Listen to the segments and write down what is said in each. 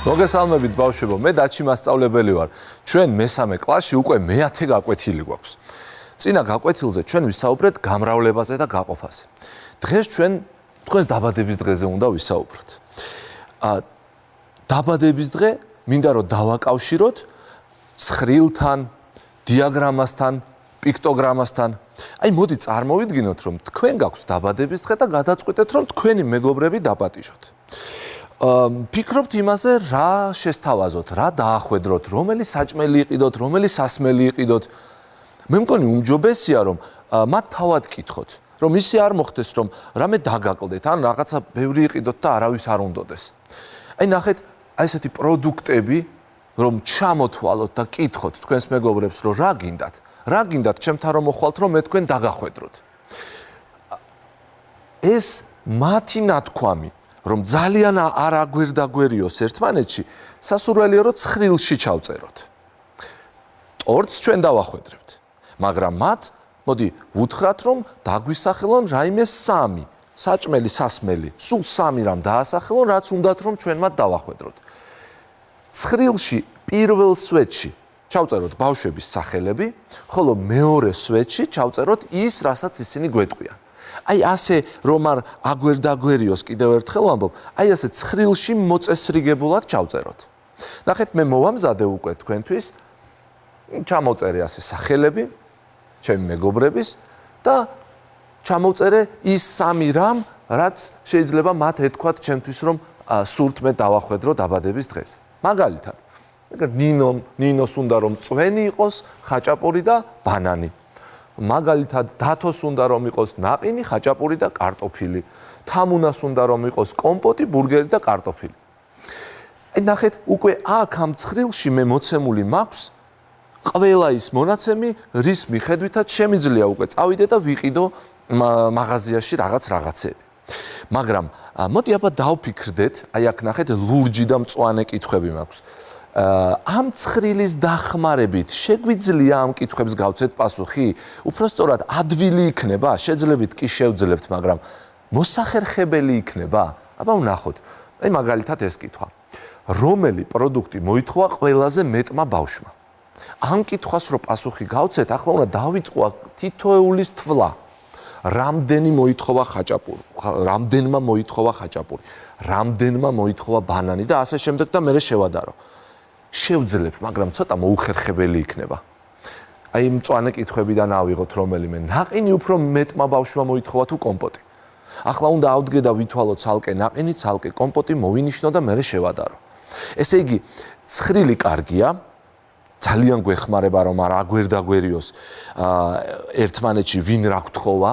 მოგესალმებით ბავშვებო, მე დაჩი მასწავლებელი ვარ. ჩვენ მესამე კლასში უკვე მე-10 გაკვეთილი გვაქვს. წინა გაკვეთილზე ჩვენ ვისაუბრეთ გამრავლებაზე და გაყოფაზე. დღეს ჩვენ თქვენს დაბადების დღეზე უნდა ვისაუბროთ. დაბადების დღე მინდა რომ დავაკავშიროთ ცხრილთან, დიაგრამასთან, პიქტოგრამასთან. აი მოდი წარმოვიდგინოთ რომ თქვენ გაქვთ დაბადების დღე და გადაწყვეტეთ რომ თქვენი მეგობრები დაპატიჟოთ. ფიქრობთ იმაზე რა შესთავაზოთ, რა დაახვედროთ, რომელი საჭმელი იყიდოთ, რომელი სასმელი იყიდოთ. მე მგონი უმჯობესია რომ მათ თავად კითხოთ, რომ ისე არ მოხდეს რომ რამე დაგაკლდეთ, ან რაღაცა ბევრი იყიდოთ და არავის არ უნდოდეს. აი ნახეთ, აი ესეთი პროდუქტები რომ ჩამოთვალოთ და კითხოთ თქვენს მეგობრებს რომ რა გინდათ. რა გინდათ ჩემთან რომ მოხვალთ რომ მე თქვენ დაგახვედროთ. ეს მათი ნათქვამი რომ ძალიან არ აგვერდაგვერიოს ერთმანეთში, სასურველია რომ ცხრილში ჩავწეროთ. ტორტს ჩვენ დავახვედრებთ, მაგრამ მათ მოდი ვუთხრათ რომ დაგვისახელონ რაიმე 3 საჭმელი, სასმელი, სულ 3 რამ დაასახელონ, რაც უნდათ რომ ჩვენ მათ დავახვედროთ. ცხრილში პირველ სვეტში ჩავწეროთ ბავშვების სახელები, ხოლო მეორე სვეტში ჩავწეროთ ის, რასაც ისინი გვეტყვიან. აი ასე რომ არ აგვერდაგვერიოს კიდევ ერთხელ ვამბობ, აი ასე ცხრილში მოწესრიგებულად ჩავწეროთ. ნახეთ, მე მოვამზადე უკვე თქვენთვის, ჩამოწერე ასე სახელები, ჩემი მეგობრების და ჩამოწერე ის 3 რამ, რაც შეიძლება მათ ეთქვათ ჩემთვის რომ სურთ მე დავახვედრო დაბადების დღეზე. მაგალითად, ნინოს უნდა რომ წვენი იყოს, ხაჭაპური და ბანანი. მაგალითად დათოს უნდა რომ იყოს ნაყინი, ხაჭაპური და კარტოფილი. თამუნას უნდა რომ იყოს კომპოტი, ბურგერი და კარტოფილი. აი ნახეთ, უკვე აქ ამ ცხრილში მე მოცემული მაქვს ყველა ის მონაცემი, რის მიხედვითაც შემიძლია უკვე წავიდე და ვიყიდო მაღაზიაში რაღაცები. მაგრამ მოდი აბა დავფიქრდეთ, აი აქ ნახეთ ლურჯი და მწვანე კითხვები მაქვს. ამ ცხრილის დახმარებით შეგვიძლია ამ კითხვებს გავცეთ პასუხი? უпростоრად ადვილი იქნება, შეძლებთ კი შევძლებთ, მაგრამ მოსახერხებელი იქნება? აბა ვნახოთ. აი მაგალითად ეს კითხვა. რომელი პროდუქტი მოითხოვა ყველაზე მეტმა ბავშვმა? ამ კითხვას რო პასუხი გავცეთ, ახლა უნდა დავიწყო თითოეულის თვლა. რამდენი მოითხოვა ხაჭაპური, რამდენმა მოითხოვა ხაჭაპური, რამდენმა მოითხოვა ბანანი და ასე შემდეგ და მე შევადარო. შევძლებ, მაგრამ ცოტა მოუხერხებელი იქნება. აი მწვანე კითხვებიდან ავიღოთ რომელიმე. ნაყინი უფრო მეტმა ბავშვმა მოითხოვა თუ კომპოტი. ახლა უნდა ავდგე და ვითვალო ცალკე ნაყინი, ცალკე კომპოტი, მოვინიშნო და მე შევადარო. ესე იგი, ცხრილი კარგია, ძალიან გვეხმარება რომ არ აგვერდაგვერიოს ერთმანეთში ვინ რა გთხოვა,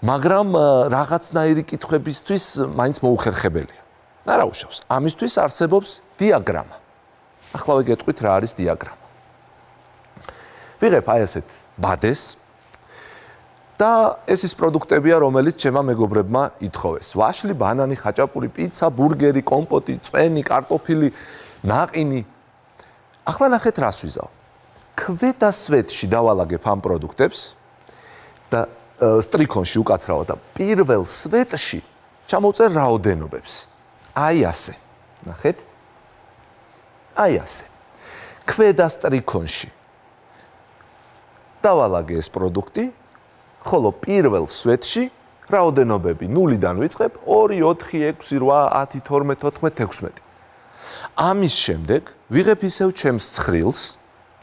მაგრამ რაღაცნაირი კითხვებისთვის მაინც მოუხერხებელია. არა უშავს. ამისთვის არსებობს დიაგრამა. ახლა ვიგეთყვით რა არის დიაგრამა. ვიღებ აი ასეთ ბადეს და ეს ის პროდუქტებია, რომელიც ჩემმა მეგობრებმა ითხოვეს. ვაშლი, ბანანი, ხაჭაპური, პიცა, ბურგერი, კომპოტი, წვენი, კარტოფილი, ნაყინი. ახლა ნახეთ რას ვიზავ. ქვედა სვეტში დავალაგებ ამ პროდუქტებს და სტრიქონში უკაცრავად და პირველ სვეტში ჩამოვწერ რაოდენობებს. აი ასე. ნახეთ. აი ასე. ქვედა სტრიქონში დავალაგე ეს პროდუქტი, ხოლო პირველ სვეტში რაოდენობები 0-დან ვიწყებ 2, 4, 6, 8, 10, 12, 14, 16. ამის შემდეგ ვიღებ ისევ ჩემს ცხრილს,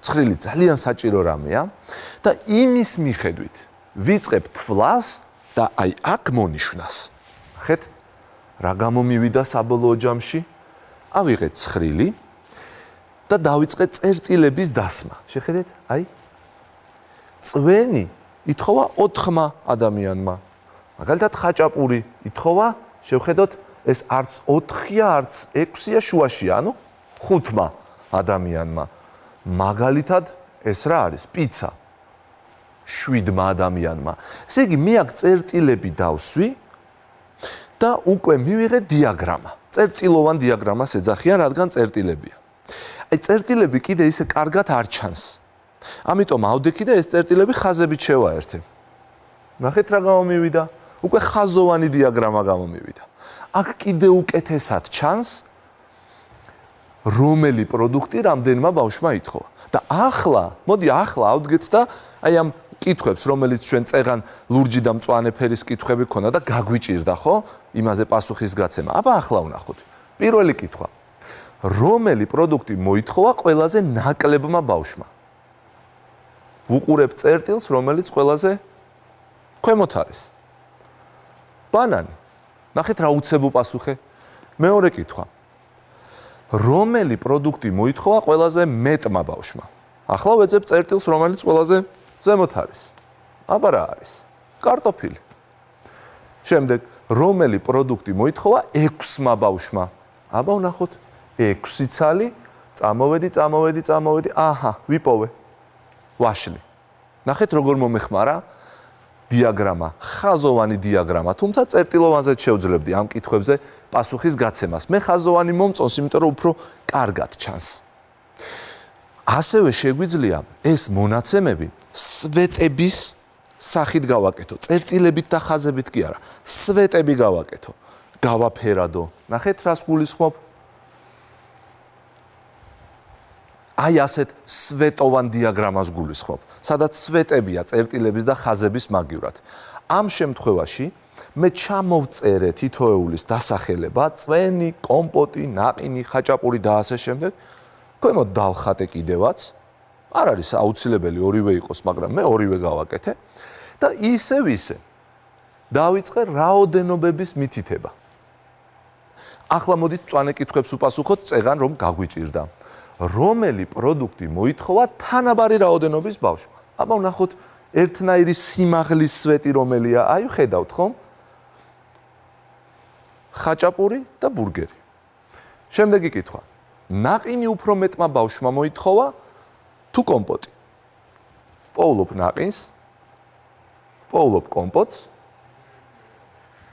ცხრილი ძალიან საჭირო რამეა და იმის მიხედვით ვიწყებ თვლას და აი აქ მონიშნას. ნახეთ, რა გამომივიდა საბოლოო ჯამში? ავიღე ცხრილი და დავიწყე წერტილების დასმა. შეხედეთ, აი წვენი ითხოვა 4 ადამიანმა. მაგალითად ხაჭაპური ითხოვა, შევხედოთ, ეს არც 4-ია, არც 6-ია, შუაშია, ანუ 5 ადამიანმა. მაგალითად ეს რა არის? პიცა 7 ადამიანმა. ესე იგი, მე აქ წერტილები დავსვი და უკვე მივიღე დიაგრამა. წერტილოვან დიაგრამას ეძახიან, რადგან წერტილებია. აი წერტილები კიდე ისე კარგად არ ჩანს. ამიტომ ავდექი და ეს წერტილები ხაზებით შევაერთე. ნახეთ რა გამომივიდა? უკვე ხაზოვანი დიაგრამა გამომივიდა. აქ კიდე უკეთესად ჩანს რომელი პროდუქტი რამდენმა ბავშვმა ითხოვა. და მოდი ახლა ავდგეთ და აი ამ კითხვებს, რომელიც ჩვენ წეღან ლურჯი და მწვანე ფერის კითხვები ქონდა და გაგვიჭირდა, ხო? იმაზე პასუხის გაცემა. აბა ახლა ვნახოთ. პირველი კითხვა. რომელი პროდუქტი მოითხოვა ყველაზე ნაკლებმა ბავშვმა? ვუყურებ წერტილს, რომელიც ყველაზე ქვემოთ არის. ბანანი. ნახეთ რა უცებო პასუხი. მეორე კითხვა. რომელი პროდუქტი მოითხოვა ყველაზე მეტმა ბავშვმა? ახლა ვეძებ წერტილს, რომელიც ყველაზე ზემოთ არის. აბა რა არის? კარტოფილი. შემდეგ, რომელი პროდუქტი მოითხოვა 6-მა ბავშვმა? აბა ვნახოთ. 6 ცალი, წამოვედი. აჰა, ვიპოვე. ვაშლი. ნახეთ როგორ მომეხმარა დიაგრამა, ხაზოვანი დიაგრამა, თუმცა წერტილოვანზეც შევძლებდი ამ კითხვებზე პასუხის გაცემას. მე ხაზოვანი მომწონს, იმიტომ რომ უფრო კარგად ჩანს. ასევე შეგვიძლია ეს მონაცემები სვეტების სახით გავაკეთო. წერტილებით და ხაზებით კი არა. სვეტები გავაკეთო. გავაფერადო. ნახეთ რას გულისხმობ? აი ასეთ სვეტოვან დიაგრამას გულისხმობ, სადაც სვეტებია წერტილების და ხაზების მაგივრად. ამ შემთხვევაში მე ჩამოვწერე თითოეულის დასახელება, წვენი, კომპოტი, ნაყინი, ხაჭაპური და ასე შემდეგ. ქვემოთ დავხატე კიდევაც. არ არის აუცილებელი ორივე იყოს, მაგრამ მე ორივე გავაკეთე და ისევ დავიწყე რაოდენობების მითითება. ახლა მოდით მწვანე კითხვებს უპასუხოთ წეღან რომ გაგვიჭირდა. რომელი პროდუქტი მოითხოვა თანაბარი რაოდენობის ბავშვმა? აბა ვნახოთ ერთნაირი სიმაღლის სვეტი რომელია? აი ხედავთ ხომ? ხაჭაპური და ბურგერი. შემდეგი კითხვა. ნაყინი უფრო მეტმა ბავშვმა მოითხოვა თუ კომპოტი? პოულობ ნაყინს, პოულობ კომპოტს,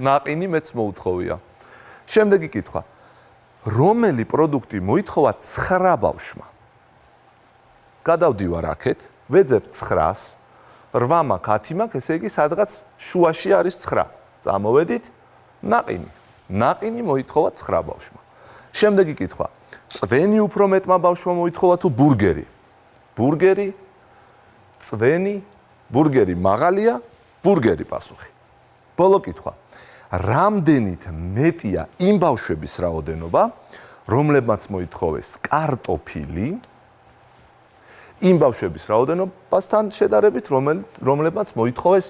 ნაყინი მეც მოუთხოვია. შემდეგი კითხვა. რომელი პროდუქტი მოითხოვა 9 ბავშვმა? გადავდივარ აქეთ, ვეძებ 9-ს, 8 მაქვს, 10 მაქვს, ესე იგი სადღაც შუაში არის 9. წამოვედით, ნაყინი. ნაყინი მოითხოვა 9 ბავშვმა. შემდეგი კითხვა. წვენი უფრო მეტმა ბავშვმა მოითხოვა თუ ბურგერი? ბურგერი, წვენი, ბურგერი მაღალია, ბურგერი პასუხი. ბოლო კითხვა. რამდენით მეტია იმ ბავშვების რაოდენობა, რომლებმაც მოითხოვეს კარტოფილი, იმ ბავშვების რაოდენობასთან შედარებით, რომლებმაც მოითხოვეს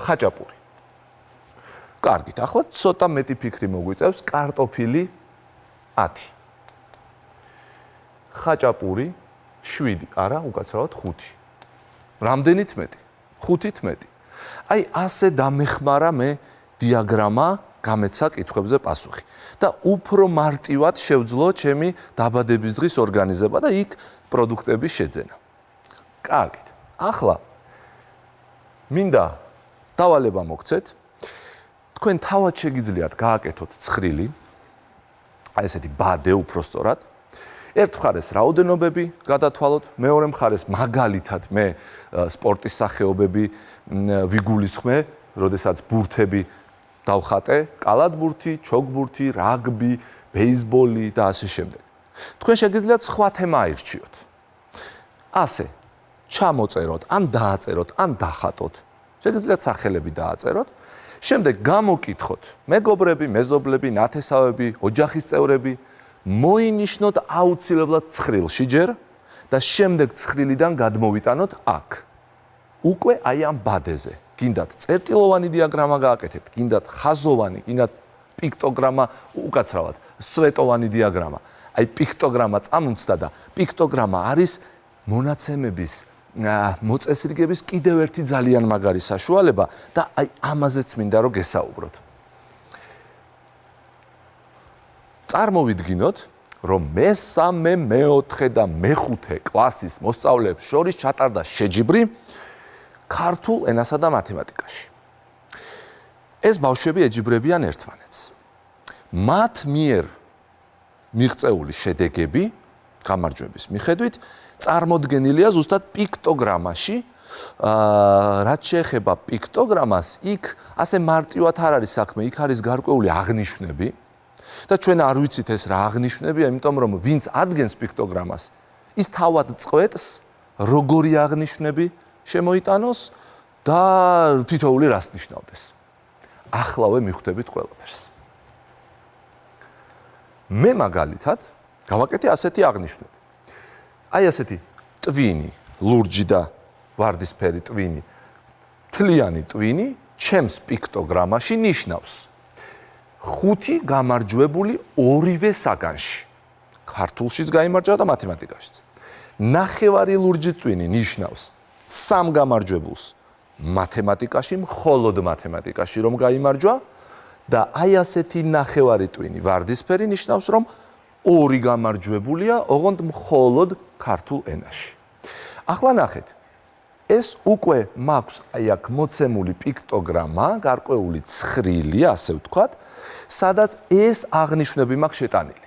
ხაჭაპური. კარგით, ახლა ცოტა მეტი ფიქრი მოგვიწევს, კარტოფილი 10. ხაჭაპური 7, არა, უკაცრავად 5. რამდენით მეტი? 5-ით მეტი. აი ასე დამეხმარა მე დიაგრამა გამეცა კითხვებზე პასუხი და უფრო მარტივად შევძლო ჩემი დაბადების დღის ორგანიზება და იქ პროდუქტების შეძენა. კარგით. ახლა მინდა დავალება მოგცეთ. თქვენ თავად შეგიძლიათ გააკეთოთ ცხრილი, აი ესეთი ბადე უпростоრად. ერთ მხარეს რაოდენობები გადათვალოთ, მეორე მხარეს მაგალითად მე სპორტის სახეობები ვიგულისხმე, როდესაც ბურთები დავხატე, კალათბურთი, ჩოგბურთი, რაგბი, ბეისბოლი და ასე შემდეგ. თქვენ შეგიძლიათ სხვა თემა აირჩიოთ. ასე ჩამოწეროთ, ან დააწეროთ, ან დახატოთ. შეგიძლიათ სახელები დააწეროთ. შემდეგ გამოკითხოთ მეგობრები, მეზობლები, ნათესავები, ოჯახის წევრები, მოინიშნოთ აუცილებლად ცხრილში ჯერ და შემდეგ ცხრილიდან გადმოვიტანოთ აქ. უკვე აი ამ ბადეზე. გინდათ წერტილოვანი დიაგრამა გააკეთეთ, გინდათ ხაზოვანი, გინდათ პიქტოგრამა, უკაცრავად სვეტოვანი დიაგრამა. აი პიქტოგრამა წამოწდა და პიქტოგრამა არის მონაცემების მოწესრიგების კიდევ ერთი ძალიან მაგარი საშუალება და აი ამაზეც მინდა რომ გესაუბროთ. წარმოვიდგინოთ, რომ მე-3, მე-4 და მე-5 კლასის მოსწავლეებს შორის ჩატარდა შეჯიბრი ქართულ ენასა და მათემატიკაში. ეს ბავშვები ეჯიბრებიან ერთმანეთს. მათ მიერ მიღწეული შედეგები გამარჯვების მიხედვით წარმოდგენილია ზუსტად პიქტოგრამაში. რაც შეეხება პიქტოგრამას, იქ ასე მარტივად არ არის საქმე, იქ არის გარკვეული აღნიშვნები და ჩვენ არ ვიცით ეს რა აღნიშნებია, იმიტომ რომ ვინც ადგენს პიქტოგრამას, ის თავად წყვეტს, როგორი აღნიშნები შემოიტანოს და თითოეული რას ნიშნავდეს. ახლავე მიხვდებით ყველაფერს. მე მაგალითად გავაკეთე ასეთი აღნიშნები. აი ასეთი ტვინი, ლურჯი და ვარდისფერი ტვინი, თლიანი ტვინი ჩემს პიქტოგრამაში ნიშნავს 5 გამარჯვებული ორივე საგანში. ქართულშიც გაიმარჯვა და მათემატიკაშიც. ნახევარი ლურჯი ტვინი ნიშნავს 3 გამარჯვებულს მათემატიკაში, მხოლოდ მათემატიკაში რომ გაიმარჯვა და აი ასეთი ნახევარი ტვინი ვარდისფერი ნიშნავს რომ 2 გამარჯვებულია ოღონდ მხოლოდ ქართულ ენაში. ახლა ნახეთ. ეს უკვე მაქვს აი აქ მოცემული პიქტოგრამა, გარკვეული ცხრილი, ასე ვთქვათ, სადაც ეს აღნიშნები მაქვს შეტანილი.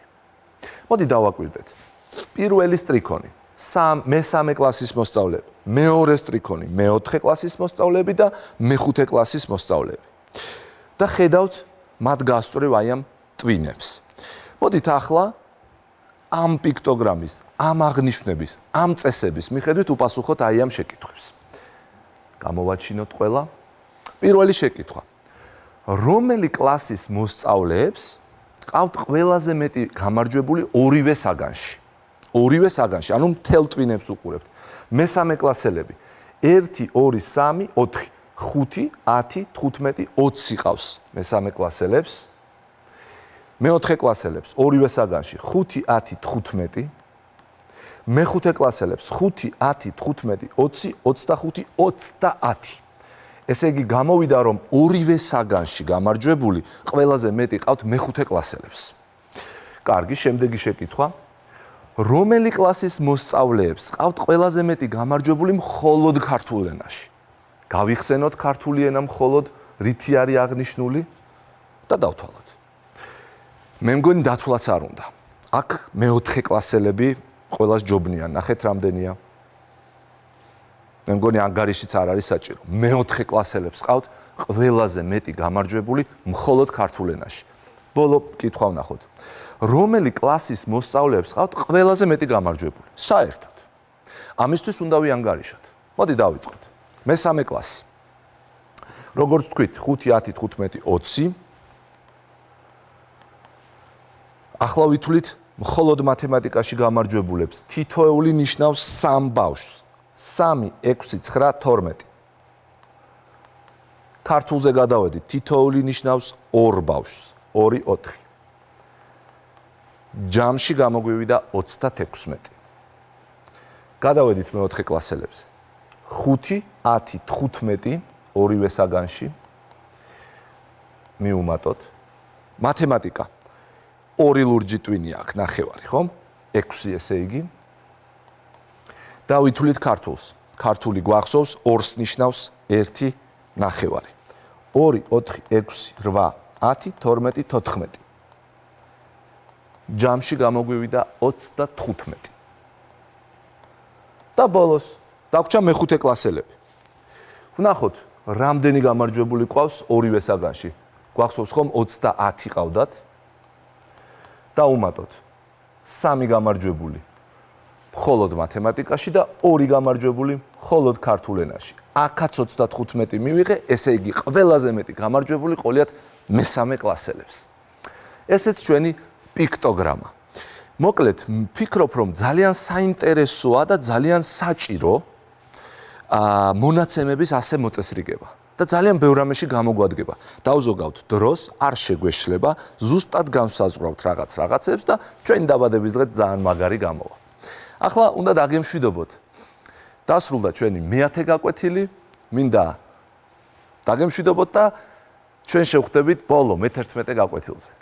მოდი დავაკვირდეთ. პირველი სტრიქონი, მესამე კლასის მოსწავლეები, მეორე სტრიქონი, მეოთხე კლასის მოსწავლეები და მეხუთე კლასის მოსწავლეები. და ხედავთ მათ გასწვრივ აი ამ ტვინებს. მოდით ახლა ამ პიქტოგრამის, ამ აღნიშნების, ამ წესების მიხედვით უპასუხოთ აი ამ შეკითხვებს. გამოვაჩინოთ ყველა. პირველი შეკითხვა. რომელი კლასის მოსწავლეებს ყავთ ყველაზე მეტი გამარჯვებული ორივე საგანში? ორივე საგანში, ანუ მთელ ტვინებს უყურებთ. მესამე კლასელები 1, 2, 3, 4, 5, 10, 15, 20 ყავს მესამე კლასელებს. მეოთხე კლასელებს ორივე საგანში 5, 10, 15. მეხუთე კლასელებს 5, 10, 15, 20, 25, 30. ესე იგი გამოვიდა რომ ორივე საგანში გამარჯვებული ყველაზე მეტი ყავთ მეხუთე კლასელებს. კარგი, შემდეგი შეკითხვა. რომელი კლასის მოსწავლეებს ყავთ ყველაზე მეტი გამარჯვებული მხოლოდ ქართულ ენაში? გავიხსენოთ ქართული ენა მხოლოდ რითი არის აღნიშნული და დავთვალოთ. მე მგონი დათვლაც არ უნდა. აქ მეოთხე კლასელები ყველას ჯობნიან, ნახეთ რამდენია. მე მგონი ანგარიშიც არ არის საჭირო. მეოთხე კლასელებს ყავთ ყველაზე მეტი გამარჯვებული მხოლოდ ქართულ ენაში. ბოლო კითხვა ვნახოთ. რომელი კლასის მოსწავლეებს ყავთ ყველაზე მეტი გამარჯვებული? საერთოდ. ამისთვის უნდა ვიანგარიშოთ. მოდი დავიწყოთ. მესამე კლასი. როგორც თქვით, 5, 10, 15, 20. ახლა ვითვლით მხოლოდ მათემატიკაში გამარჯვებულებს. თითოეული ნიშნავს 3 ბავშვს. 3, 6, 9, 12. ქართულზე გადავედით. თითოეული ნიშნავს 2 ბავშვს. 2, 4. ჯამში გამოგვივიდა 36. გადავედით მეოთხე კლასელებზე. 5, 10, 15 ორივე საგანში. მიუმატოთ. მათემატიკა 2 ლურჯი ტვინი აქვს, ნახევარი, ხომ? 6 ესე იგი. დავითვლით ქართულს. ქართული გვახსოვს 2-ს ნიშნავს 1 ნახევარი. 2, 4, 6, 8, 10, 12, 14. ჯამში გამოგვივიდა 35. და ბოლოს დაგვრჩა მეხუთე კლასელები. ვნახოთ, რამდენი გამარჯვებული ყავს ორივე საგანში. გვახსოვს ხომ 30 ყავდათ. დაუმატოთ 3 გამარჯვებული მხოლოდ მათემატიკაში და 2 გამარჯვებული მხოლოდ ქართულ ენაში. აქაც 35 მივიღე, ესე იგი ყველაზე მეტი გამარჯვებული ყოლიათ მესამე კლასელებს. ესეც ჩვენი პიქტოგრამა. მოკლედ, ვფიქრობ, რომ ძალიან საინტერესოა და ძალიან საჭირო მონაცემების ასე მოწესრიგება. და ძალიან ბევრ რამეში გამოგვადგება. დავზოგავთ დროს, არ შეგვეშლება, ზუსტად განსაზღვრავთ რაღაცებს და ჩვენი დაბადების დღე ძალიან მაგარი გამოვა. ახლა უნდა დაგემშვიდობოთ. დასრულდა ჩვენი მე-10 გაკვეთილი, მინდა დაგემშვიდობოთ და ჩვენ შევხვდებით ბოლო მე-11 გაკვეთილზე.